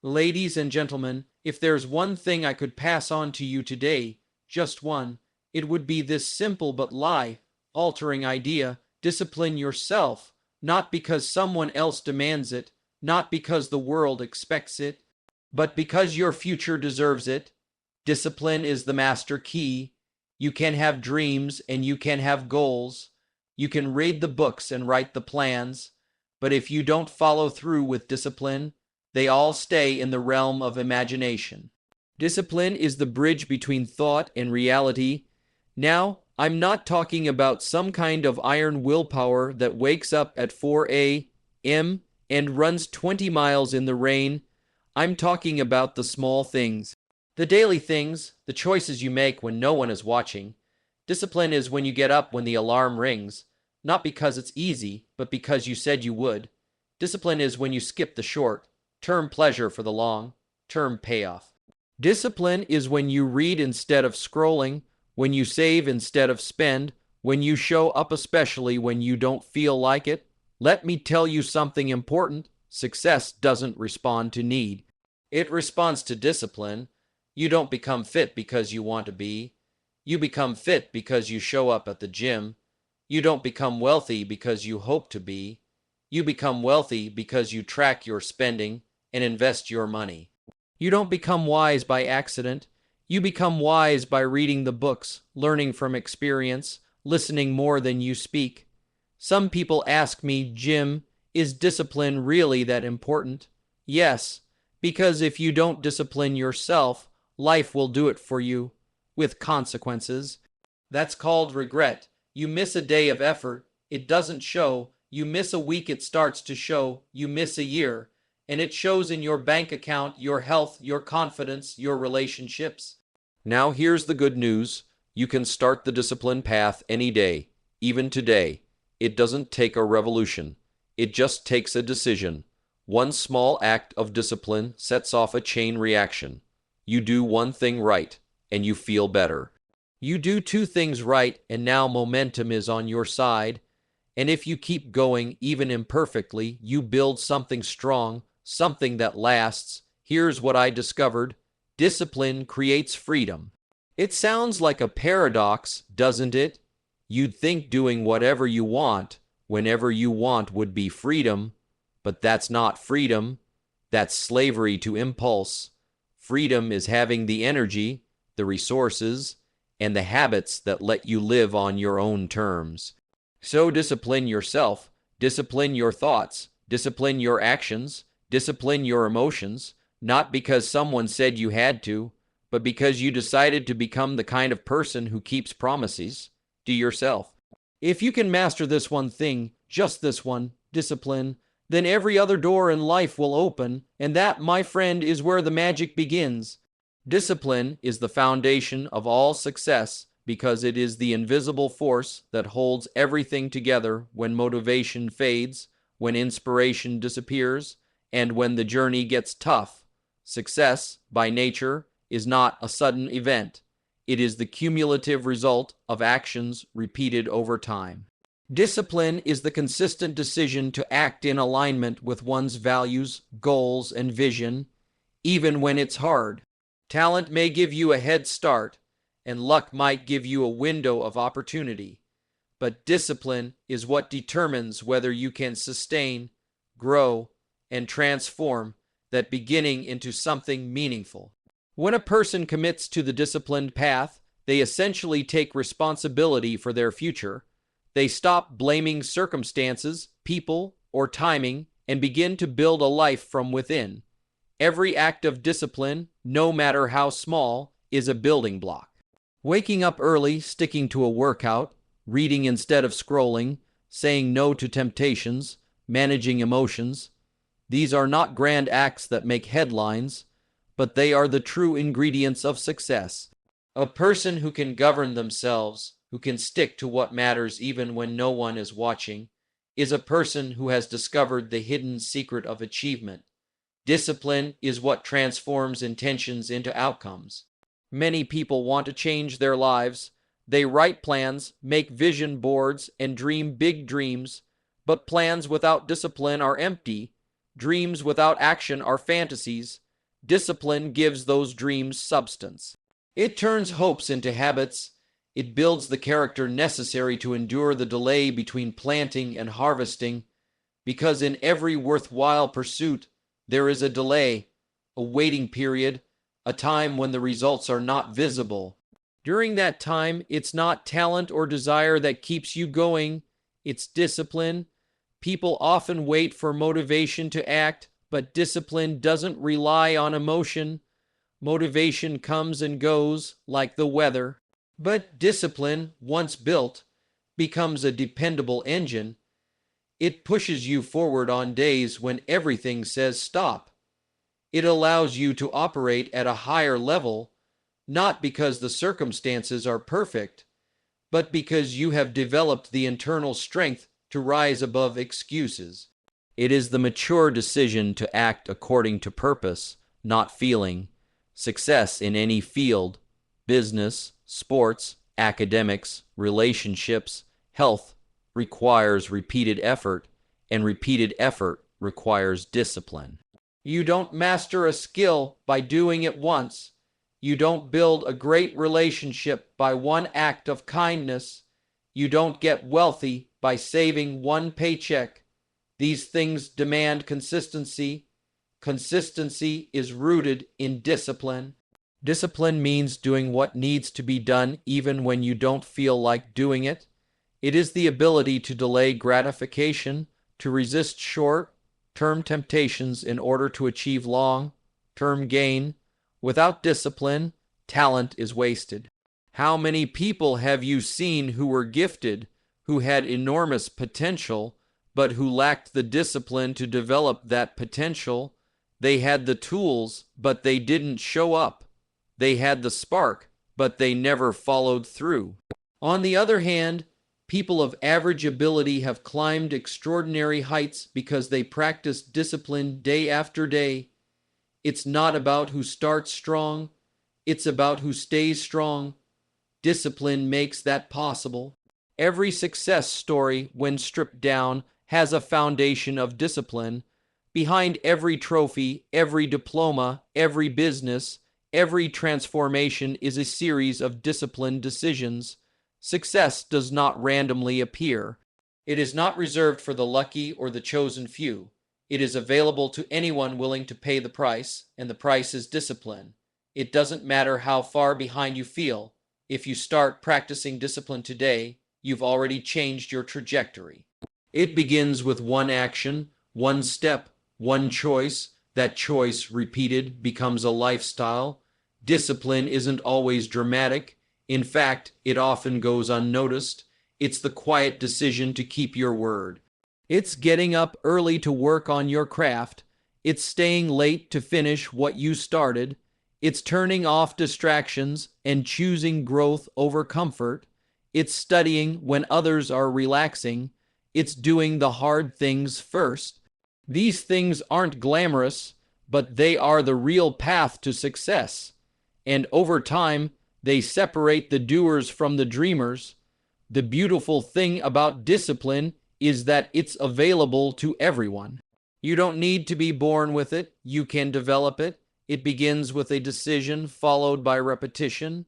Ladies and gentlemen, if there's one thing I could pass on to you today, just one, it would be this simple but altering idea: discipline yourself, not because someone else demands it, not because the world expects it, but because your future deserves it. Discipline is the master key. You can have dreams and you can have goals. You can read the books and write the plans, but if you don't follow through with discipline, they all stay in the realm of imagination. Discipline is the bridge between thought and reality. Now, I'm not talking about some kind of iron willpower that wakes up at 4 a.m. and runs 20 miles in the rain. I'm talking about the small things, the daily things, the choices you make when no one is watching. Discipline is when you get up when the alarm rings, not because it's easy, but because you said you would. Discipline is when you skip the short-term pleasure for the long-term payoff. Discipline is when you read instead of scrolling, when you save instead of spend, when you show up especially when you don't feel like it. Let me tell you something important. Success doesn't respond to need. It responds to discipline. You don't become fit because you want to be. You become fit because you show up at the gym. You don't become wealthy because you hope to be. You become wealthy because you track your spending and invest your money. You don't become wise by accident. You become wise by reading the books, learning from experience, listening more than you speak. Some people ask me, Jim, is discipline really that important? Yes, because if you don't discipline yourself, life will do it for you, with consequences. That's called regret. You miss a day of effort, it doesn't show. You miss a week, it starts to show. You miss a year, and it shows in your bank account, your health, your confidence, your relationships. Now here's the good news. You can start the discipline path any day, even today. It doesn't take a revolution. It just takes a decision. One small act of discipline sets off a chain reaction. You do one thing right, and you feel better. You do two things right, and now momentum is on your side. And if you keep going, even imperfectly, you build something strong, something that lasts. Here's what I discovered. Discipline creates freedom. It sounds like a paradox, doesn't it? You'd think doing whatever you want, whenever you want, would be freedom, but that's not freedom. That's slavery to impulse. Freedom is having the energy, the resources, and the habits that let you live on your own terms. So discipline yourself, discipline your thoughts, discipline your actions, discipline your emotions, not because someone said you had to, but because you decided to become the kind of person who keeps promises to yourself. If you can master this one thing, just this one, discipline, then every other door in life will open, and that, my friend, is where the magic begins. Discipline is the foundation of all success because it is the invisible force that holds everything together when motivation fades, when inspiration disappears, and when the journey gets tough. Success, by nature, is not a sudden event. It is the cumulative result of actions repeated over time. Discipline is the consistent decision to act in alignment with one's values, goals, and vision, even when it's hard. Talent may give you a head start, and luck might give you a window of opportunity, but discipline is what determines whether you can sustain, grow, and transform that beginning into something meaningful. When a person commits to the disciplined path, they essentially take responsibility for their future. They stop blaming circumstances, people, or timing, and begin to build a life from within. Every act of discipline, no matter how small, is a building block. Waking up early, sticking to a workout, reading instead of scrolling, saying no to temptations, managing emotions. These are not grand acts that make headlines, but they are the true ingredients of success. A person who can govern themselves, who can stick to what matters even when no one is watching, is a person who has discovered the hidden secret of achievement. Discipline is what transforms intentions into outcomes. Many people want to change their lives. They write plans, make vision boards, and dream big dreams, but plans without discipline are empty. Dreams without action are fantasies. Discipline gives those dreams substance. It turns hopes into habits. It builds the character necessary to endure the delay between planting and harvesting, because in every worthwhile pursuit there is a delay, a waiting period, a time when the results are not visible. During that time, it's not talent or desire that keeps you going, it's discipline. People often wait for motivation to act, but discipline doesn't rely on emotion. Motivation comes and goes like the weather. But discipline, once built, becomes a dependable engine. It pushes you forward on days when everything says stop. It allows you to operate at a higher level, not because the circumstances are perfect, but because you have developed the internal strength to rise above excuses. It is the mature decision to act according to purpose, not feeling. Success in any field, business, sports, academics, relationships, health, requires repeated effort, and repeated effort requires discipline. You don't master a skill by doing it once. You don't build a great relationship by one act of kindness. You don't get wealthy by saving one paycheck. These things demand consistency. Consistency is rooted in discipline. Discipline means doing what needs to be done even when you don't feel like doing it. It is the ability to delay gratification, to resist short-term temptations in order to achieve long-term gain. Without discipline, talent is wasted. How many people have you seen who were gifted, who had enormous potential, but who lacked the discipline to develop that potential? They had the tools, but they didn't show up. They had the spark, but they never followed through. On the other hand, people of average ability have climbed extraordinary heights because they practiced discipline day after day. It's not about who starts strong, it's about who stays strong. Discipline makes that possible. Every success story, when stripped down, has a foundation of discipline. Behind every trophy, every diploma, every business, every transformation is a series of disciplined decisions. Success does not randomly appear. It is not reserved for the lucky or the chosen few. It is available to anyone willing to pay the price, and the price is discipline. It doesn't matter how far behind you feel. If you start practicing discipline today, you've already changed your trajectory. It begins with one action, one step, one choice. That choice, repeated, becomes a lifestyle. Discipline isn't always dramatic. In fact, it often goes unnoticed. It's the quiet decision to keep your word. It's getting up early to work on your craft. It's staying late to finish what you started. It's turning off distractions and choosing growth over comfort. It's studying when others are relaxing. It's doing the hard things first. These things aren't glamorous, but they are the real path to success. And over time, they separate the doers from the dreamers. The beautiful thing about discipline is that it's available to everyone. You don't need to be born with it. You can develop it. It begins with a decision followed by repetition.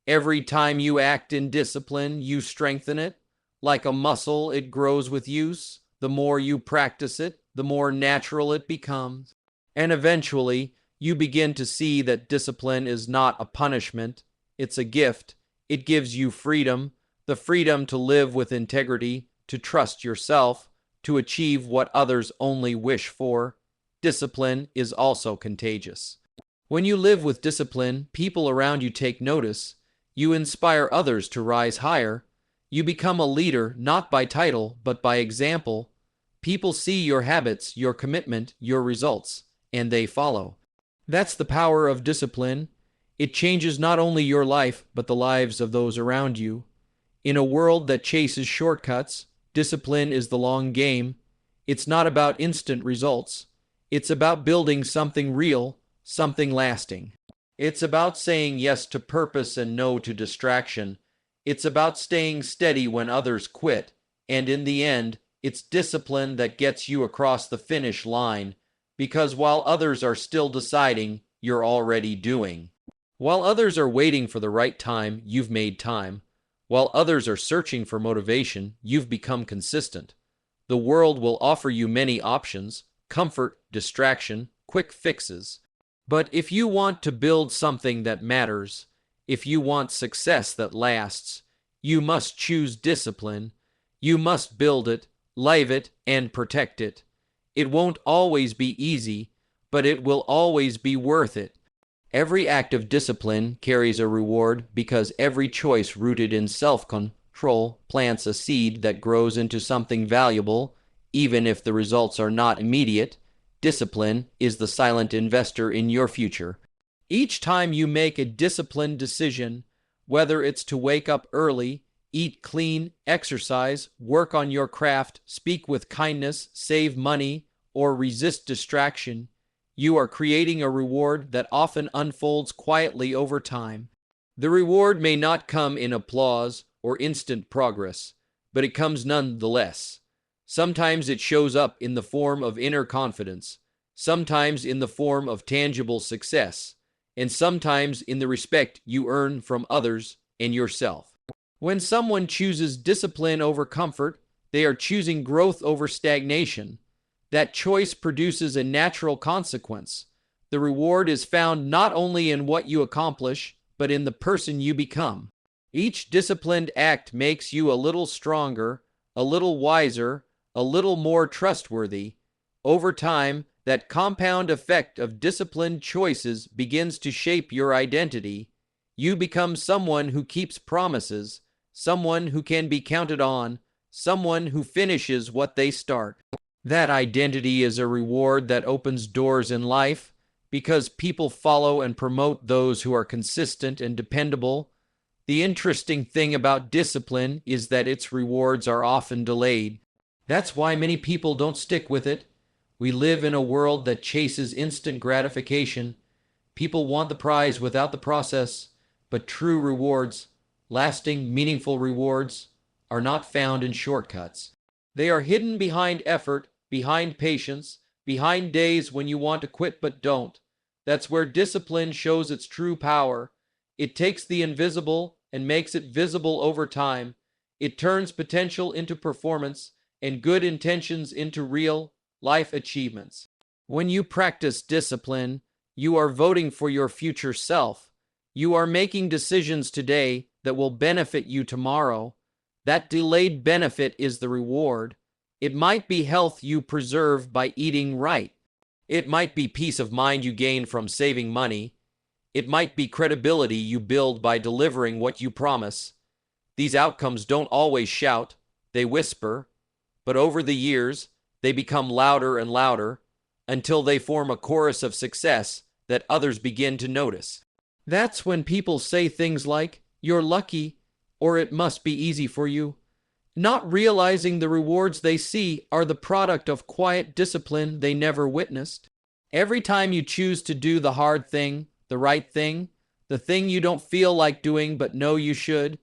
Every time you act in discipline, you strengthen it. Like a muscle, it grows with use. The more you practice it, the more natural it becomes. And eventually, you begin to see that discipline is not a punishment. It's a gift. It gives you freedom, the freedom to live with integrity, to trust yourself, to achieve what others only wish for. Discipline is also contagious. When you live with discipline, people around you take notice. You inspire others to rise higher. You become a leader not by title, but by example. People see your habits, your commitment, your results, and they follow. That's the power of discipline. It changes not only your life, but the lives of those around you. In a world that chases shortcuts, discipline is the long game. It's not about instant results. It's about building something real, something lasting. It's about saying yes to purpose and no to distraction. It's about staying steady when others quit. And in the end, it's discipline that gets you across the finish line. Because while others are still deciding, you're already doing. While others are waiting for the right time, you've made time. While others are searching for motivation, you've become consistent. The world will offer you many options: comfort, distraction, quick fixes. But if you want to build something that matters, if you want success that lasts, you must choose discipline. You must build it, live it, and protect it. It won't always be easy, but it will always be worth it. Every act of discipline carries a reward, because every choice rooted in self-control plants a seed that grows into something valuable, even if the results are not immediate. Discipline is the silent investor in your future. Each time you make a disciplined decision, whether it's to wake up early, eat clean, exercise, work on your craft, speak with kindness, save money, or resist distraction, you are creating a reward that often unfolds quietly over time. The reward may not come in applause or instant progress, but it comes nonetheless. Sometimes it shows up in the form of inner confidence, sometimes in the form of tangible success, and sometimes in the respect you earn from others and yourself. When someone chooses discipline over comfort, they are choosing growth over stagnation. That choice produces a natural consequence. The reward is found not only in what you accomplish, but in the person you become. Each disciplined act makes you a little stronger, a little wiser, a little more trustworthy. Over time, that compound effect of disciplined choices begins to shape your identity. You become someone who keeps promises, someone who can be counted on, someone who finishes what they start. That identity is a reward that opens doors in life, because people follow and promote those who are consistent and dependable. The interesting thing about discipline is that its rewards are often delayed. That's why many people don't stick with it. We live in a world that chases instant gratification. People want the prize without the process, but true rewards, lasting, meaningful rewards, are not found in shortcuts. They are hidden behind effort, behind patience, behind days when you want to quit but don't. That's where discipline shows its true power. It takes the invisible and makes it visible over time. It turns potential into performance and good intentions into real life achievements. When you practice discipline, you are voting for your future self. You are making decisions today that will benefit you tomorrow. That delayed benefit is the reward. It might be health you preserve by eating right. It might be peace of mind you gain from saving money. It might be credibility you build by delivering what you promise. These outcomes don't always shout, they whisper, but over the years, they become louder and louder until they form a chorus of success that others begin to notice. That's when people say things like, "You're lucky," or "It must be easy for you," not realizing the rewards they see are the product of quiet discipline they never witnessed. Every time you choose to do the hard thing, the right thing, the thing you don't feel like doing but know you should,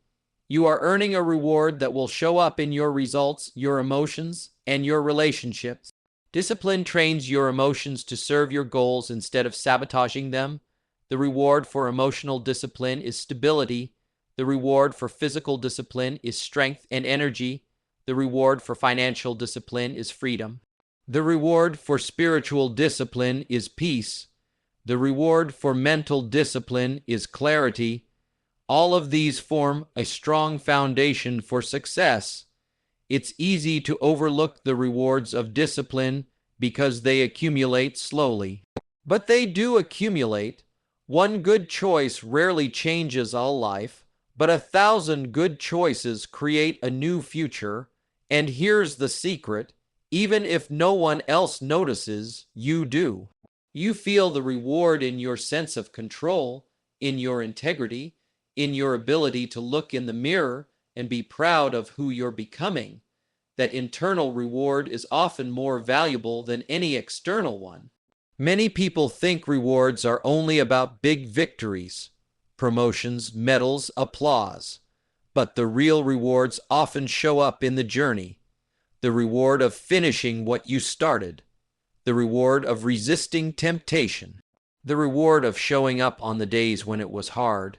you are earning a reward that will show up in your results, your emotions, and your relationships. Discipline trains your emotions to serve your goals instead of sabotaging them. The reward for emotional discipline is stability. The reward for physical discipline is strength and energy. The reward for financial discipline is freedom. The reward for spiritual discipline is peace. The reward for mental discipline is clarity. All of these form a strong foundation for success. It's easy to overlook the rewards of discipline because they accumulate slowly. But they do accumulate. One good choice rarely changes all life, but 1,000 good choices create a new future. And here's the secret: even if no one else notices, you do. You feel the reward in your sense of control, in your integrity, in your ability to look in the mirror and be proud of who you're becoming. That internal reward is often more valuable than any external one. Many people think rewards are only about big victories, promotions, medals, applause. But the real rewards often show up in the journey. The reward of finishing what you started. The reward of resisting temptation. The reward of showing up on the days when it was hard.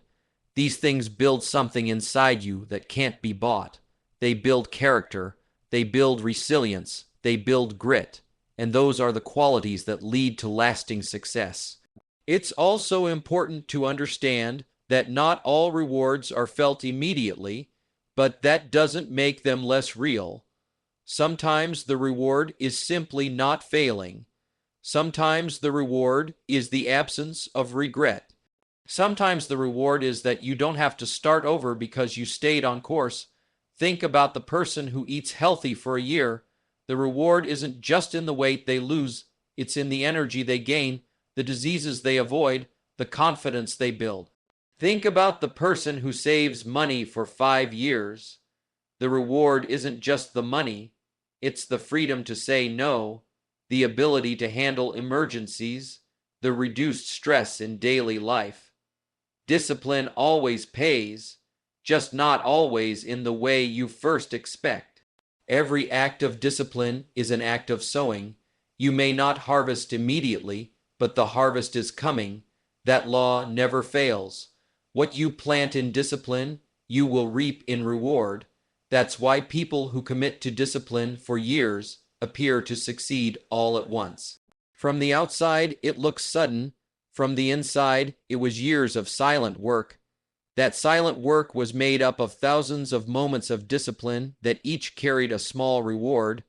These things build something inside you that can't be bought. They build character, they build resilience, they build grit, and those are the qualities that lead to lasting success. It's also important to understand that not all rewards are felt immediately, but that doesn't make them less real. Sometimes the reward is simply not failing. Sometimes the reward is the absence of regret. Sometimes the reward is that you don't have to start over because you stayed on course. Think about the person who eats healthy for a year. The reward isn't just in the weight they lose, it's in the energy they gain, the diseases they avoid, the confidence they build. Think about the person who saves money for 5 years. The reward isn't just the money, it's the freedom to say no, the ability to handle emergencies, the reduced stress in daily life. Discipline always pays, just not always in the way you first expect. Every act of discipline is an act of sowing. You may not harvest immediately, but the harvest is coming. That law never fails. What you plant in discipline, you will reap in reward. That's why people who commit to discipline for years appear to succeed all at once. From the outside, it looks sudden. From the inside, it was years of silent work. That silent work was made up of thousands of moments of discipline that each carried a small reward,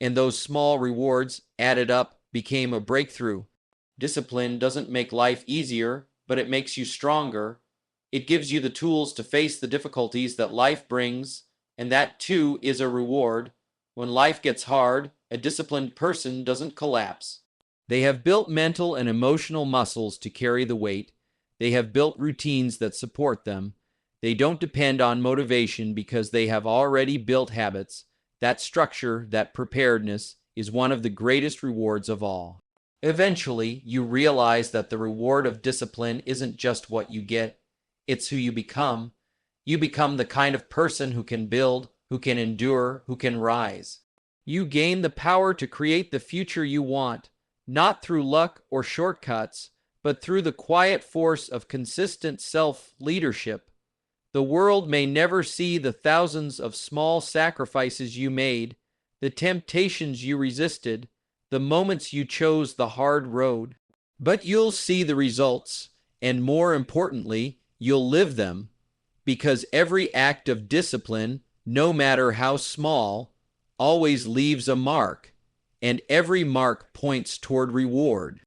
and those small rewards, added up, became a breakthrough. Discipline doesn't make life easier, but it makes you stronger. It gives you the tools to face the difficulties that life brings, and that too is a reward. When life gets hard, a disciplined person doesn't collapse. They have built mental and emotional muscles to carry the weight. They have built routines that support them. They don't depend on motivation because they have already built habits. That structure, that preparedness, is one of the greatest rewards of all. Eventually, you realize that the reward of discipline isn't just what you get, it's who you become. You become the kind of person who can build, who can endure, who can rise. You gain the power to create the future you want, not through luck or shortcuts, but through the quiet force of consistent self-leadership. The world may never see the thousands of small sacrifices you made, the temptations you resisted, the moments you chose the hard road. But you'll see the results, and more importantly, you'll live them, because every act of discipline, no matter how small, always leaves a mark, and every mark points toward reward.